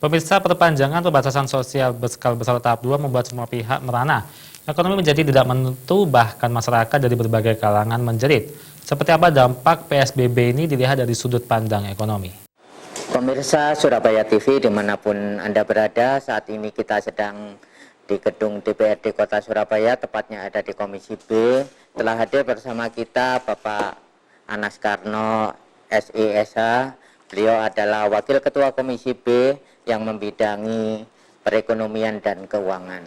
Pemirsa, perpanjangan pembatasan sosial berskala besar tahap 2 membuat semua pihak merana. Ekonomi menjadi tidak menentu, bahkan masyarakat dari berbagai kalangan menjerit. Seperti apa dampak PSBB ini dilihat dari sudut pandang ekonomi. Pemirsa Surabaya TV dimanapun Anda berada, saat ini kita sedang di gedung DPRD Kota Surabaya, tepatnya ada di Komisi B. Telah hadir bersama kita Bapak Anas Karno, SISH. Beliau adalah Wakil Ketua Komisi B yang membidangi perekonomian dan keuangan.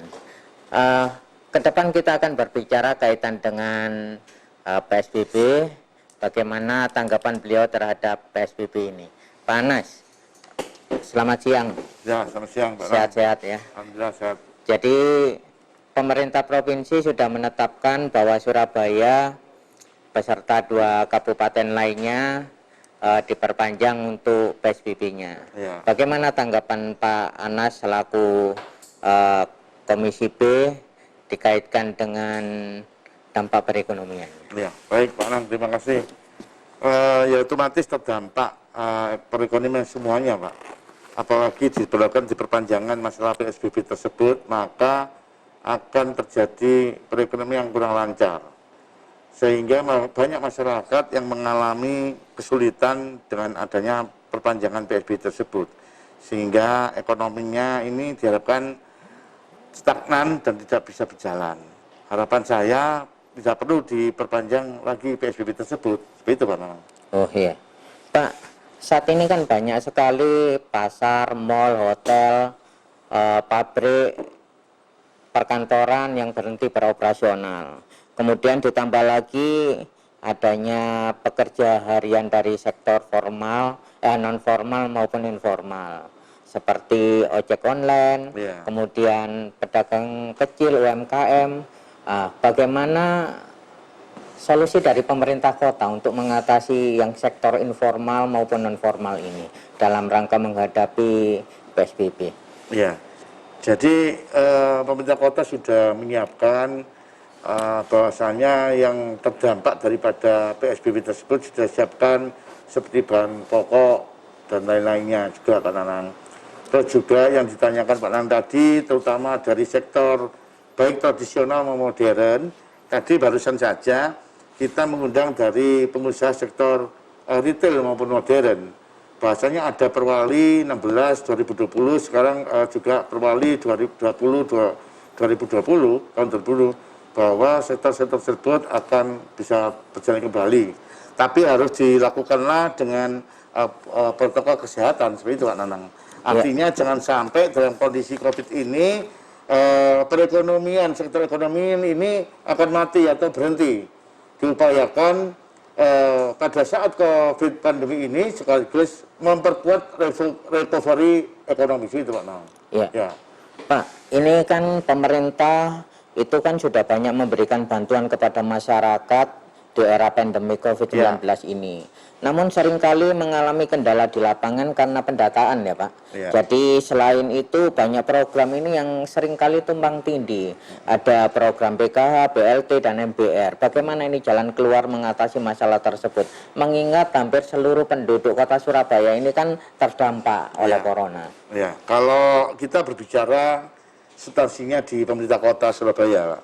Ke depan kita akan berbicara kaitan dengan PSBB, bagaimana tanggapan beliau terhadap PSBB ini. Pak Anas, selamat siang. Ya, selamat siang, Pak. Sehat-sehat ya. Alhamdulillah sehat. Jadi pemerintah provinsi sudah menetapkan bahwa Surabaya beserta 2 kabupaten lainnya diperpanjang untuk PSBB-nya. Ya. Bagaimana tanggapan Pak Anas selaku Komisi B dikaitkan dengan dampak perekonomian? Ya, baik Pak Anang, terima kasih. Ya otomatis terdampak perekonomian semuanya, Pak. Apalagi diberlakukan di perpanjangan masalah PSBB tersebut, maka akan terjadi perekonomian yang kurang lancar. Sehingga banyak masyarakat yang mengalami kesulitan dengan adanya perpanjangan PSBB tersebut. Sehingga ekonominya ini diharapkan stagnan dan tidak bisa berjalan. Harapan saya tidak perlu diperpanjang lagi PSBB tersebut. Seperti itu, Pak Nanang. Oh iya, Pak, saat ini kan banyak sekali pasar, mal, hotel, pabrik, perkantoran yang berhenti beroperasional. Kemudian ditambah lagi adanya pekerja harian dari sektor formal, non formal maupun informal, seperti ojek online, kemudian pedagang kecil, UMKM. Bagaimana solusi dari pemerintah kota untuk mengatasi yang sektor informal maupun non formal ini dalam rangka menghadapi PSBB? Ya, jadi pemerintah kota sudah menyiapkan bahwasanya yang terdampak daripada PSBB tersebut sudah siapkan seperti bahan pokok dan lain-lainnya juga, Pak Nanang. Terus juga yang ditanyakan Pak Nanang tadi, terutama dari sektor baik tradisional maupun modern, tadi barusan saja kita mengundang dari pengusaha sektor retail maupun modern. Bahasanya ada Perwali 16 2020, sekarang juga Perwali 2020 tahun 2020, bahwa sektor-sektor tersebut akan bisa berjalan kembali. Tapi harus dilakukanlah dengan protokol kesehatan, seperti itu Pak Nanang. Artinya jangan sampai dalam kondisi COVID ini perekonomian, sektor ekonomi ini akan mati atau berhenti. Diupayakan pada saat COVID pandemi ini sekaligus memperkuat recovery ekonomi, itu Pak Nanang. Ya. Pak, ini kan pemerintah itu kan sudah banyak memberikan bantuan kepada masyarakat di era pandemi COVID-19 ini. Namun seringkali mengalami kendala di lapangan karena pendataan ya Pak. Jadi selain itu banyak program ini yang seringkali tumpang tindih. Ada program BKH, BLT, dan MBR. Bagaimana ini jalan keluar mengatasi masalah tersebut? Mengingat hampir seluruh penduduk kota Surabaya ini kan terdampak oleh corona. Ya, kalau kita berbicara substansinya di pemerintah kota Surabaya, Pak.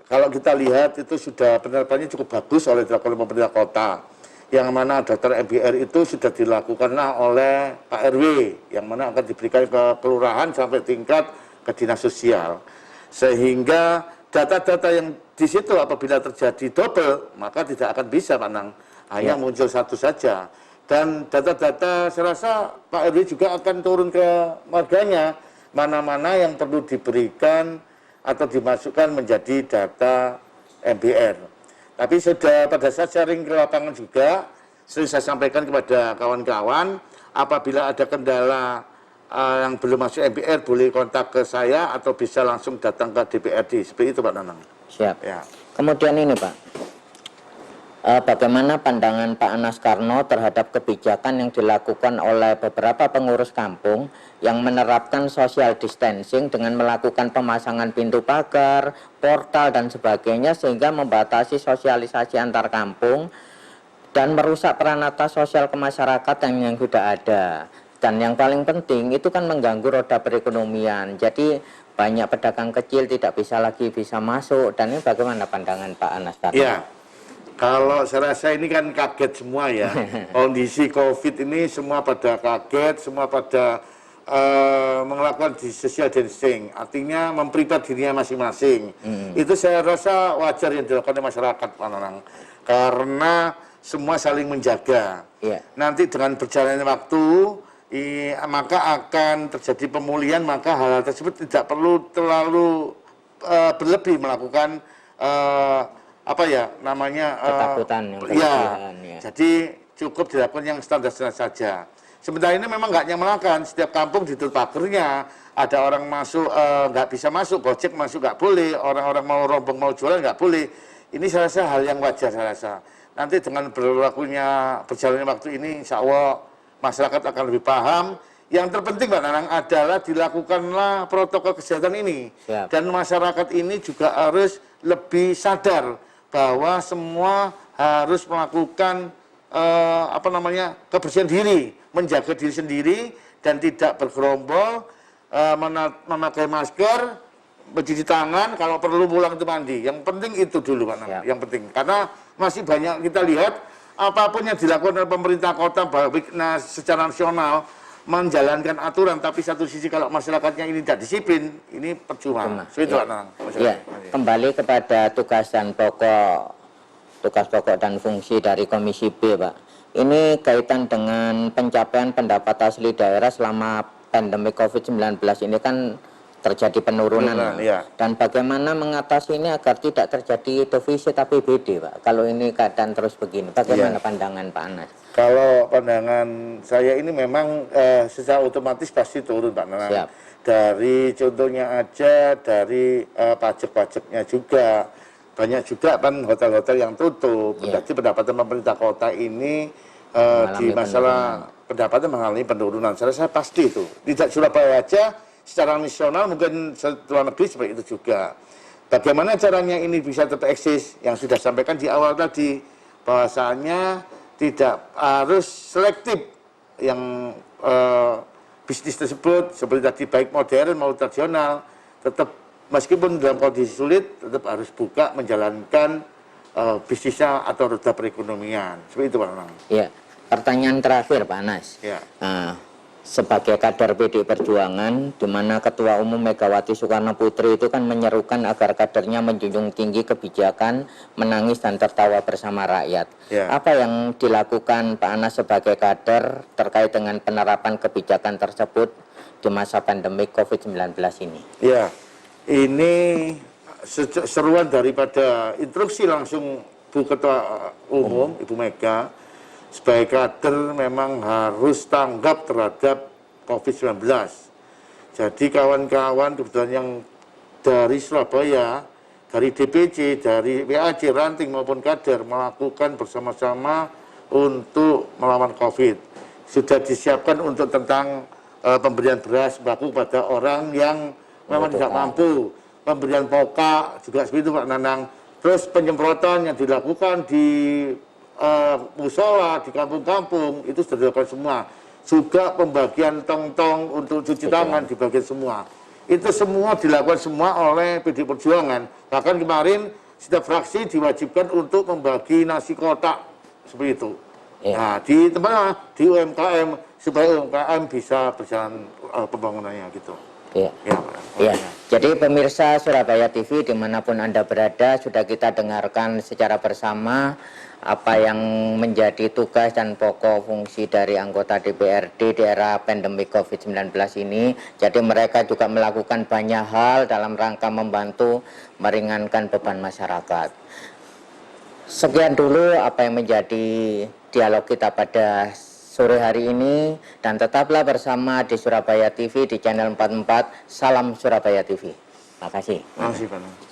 Kalau kita lihat itu sudah penerapannya cukup bagus oleh pemerintah kota. Yang mana daftar MBR itu sudah dilakukanlah oleh Pak RW, yang mana akan diberikan ke kelurahan sampai tingkat ke dinas sosial. Sehingga data-data yang di situ apabila terjadi double, maka tidak akan bisa Pak Nang. Hanya muncul satu saja. Dan data-data saya rasa Pak RW juga akan turun ke warganya, mana-mana yang perlu diberikan atau dimasukkan menjadi data MBR. Tapi sudah pada saat sharing ke lapangan juga, sering saya sampaikan kepada kawan-kawan, apabila ada kendala yang belum masuk MBR, boleh kontak ke saya atau bisa langsung datang ke DPRD. Seperti itu Pak Nanang. Siap. Ya. Kemudian ini Pak, bagaimana pandangan Pak Anas Karno terhadap kebijakan yang dilakukan oleh beberapa pengurus kampung yang menerapkan social distancing dengan melakukan pemasangan pintu pagar, portal, dan sebagainya sehingga membatasi sosialisasi antar kampung dan merusak peranata sosial kemasyarakatan yang sudah ada. Dan yang paling penting itu kan mengganggu roda perekonomian. Jadi banyak pedagang kecil tidak bisa masuk. Dan ini bagaimana pandangan Pak Anas tadi? Ya, kalau saya rasa ini kan kaget semua ya. Kondisi COVID ini semua pada kaget, semua pada melakukan social distancing, artinya memprepare dirinya masing-masing. Itu saya rasa wajar yang dilakukan oleh masyarakat, Pak Nanang, karena semua saling menjaga. Nanti dengan berjalannya waktu, maka akan terjadi pemulihan, maka hal-hal tersebut tidak perlu terlalu berlebih melakukan ketakutan yang berlebihan, ya. Jadi cukup dilakukan yang standar-standar saja. Sementara ini memang nggak nyamelakan, setiap kampung ditutup pagernya, ada orang masuk nggak bisa masuk, Gojek masuk nggak boleh, orang-orang mau rombong mau jualan nggak boleh. Ini saya rasa hal yang wajar saya rasa. Nanti dengan berjalannya waktu ini, insya Allah masyarakat akan lebih paham. Yang terpenting Pak Nanang adalah dilakukanlah protokol kesehatan ini. Siap. Dan masyarakat ini juga harus lebih sadar bahwa semua harus melakukan kebersihan diri, menjaga diri sendiri dan tidak bergerombol, memakai masker, mencuci tangan, kalau perlu pulang itu mandi. Yang penting itu dulu Pak Nanang, yang penting. Karena masih banyak kita lihat apapun yang dilakukan oleh pemerintah kota baik secara nasional menjalankan aturan, tapi satu sisi kalau masyarakatnya ini tidak disiplin, ini percuma. Ya, kembali kepada tugas pokok dan fungsi dari Komisi B, Pak. Ini kaitan dengan pencapaian pendapat asli daerah selama pandemi COVID-19 ini kan terjadi penurunan. Dan bagaimana mengatasi ini agar tidak terjadi defisit APBD, Pak? Kalau ini keadaan terus begini, bagaimana pandangan Pak Anas? Kalau pandangan saya ini memang secara otomatis pasti turun Pak Nanang. Dari contohnya aja dari pajak-pajaknya juga. Banyak juga kan hotel-hotel yang tutup. Jadi pendapatan pemerintah kota ini di masalah pendapatan mengalami penurunan. Saya rasa pasti itu. Tidak Surabaya aja, secara nasional mungkin luar negeri seperti itu juga. Bagaimana caranya ini bisa tetap eksis? Yang sudah sampaikan di awal tadi, bahwasanya tidak harus selektif yang bisnis tersebut seperti tadi baik modern maupun tradisional, tetap meskipun dalam kondisi sulit tetap harus buka menjalankan bisnisnya atau roda perekonomian. Seperti itu Pak Nanang. Ya, pertanyaan terakhir Pak Anas. Sebagai kader PDI Perjuangan, di mana Ketua Umum Megawati Soekarno Putri itu kan menyerukan agar kadernya menjunjung tinggi kebijakan, menangis dan tertawa bersama rakyat. Apa yang dilakukan Pak Anas sebagai kader terkait dengan penerapan kebijakan tersebut di masa pandemi COVID-19 ini? Ya, ini seruan daripada instruksi langsung Bu Ketua Umum, Ibu Mega, sebagai kader memang harus tanggap terhadap COVID-19. Jadi kawan-kawan kebetulan yang dari Surabaya, dari DPC, dari WAC, ranting maupun kader melakukan bersama-sama untuk melawan COVID. Sudah disiapkan untuk tentang pemberian beras sembako kepada orang yang memang tidak mampu. Pemberian pokok juga seperti itu Pak Nanang. Terus penyemprotan yang dilakukan di musola, di kampung-kampung, itu sudah dilakukan semua. Juga pembagian tong-tong untuk cuci tangan dibagian semua. Itu semua dilakukan semua oleh PDI Perjuangan. Bahkan kemarin setiap fraksi diwajibkan untuk membagi nasi kotak seperti itu. Nah, di tempat di UMKM supaya UMKM bisa berjalan pembangunannya gitu. Jadi pemirsa Surabaya TV dimanapun Anda berada, sudah kita dengarkan secara bersama apa yang menjadi tugas dan pokok fungsi dari anggota DPRD di era pandemi COVID-19 ini. Jadi mereka juga melakukan banyak hal dalam rangka membantu meringankan beban masyarakat. Sekian dulu apa yang menjadi dialog kita pada sore hari ini, dan tetaplah bersama di Surabaya TV di channel 44. Salam Surabaya TV. Terima kasih. Terima kasih Pak.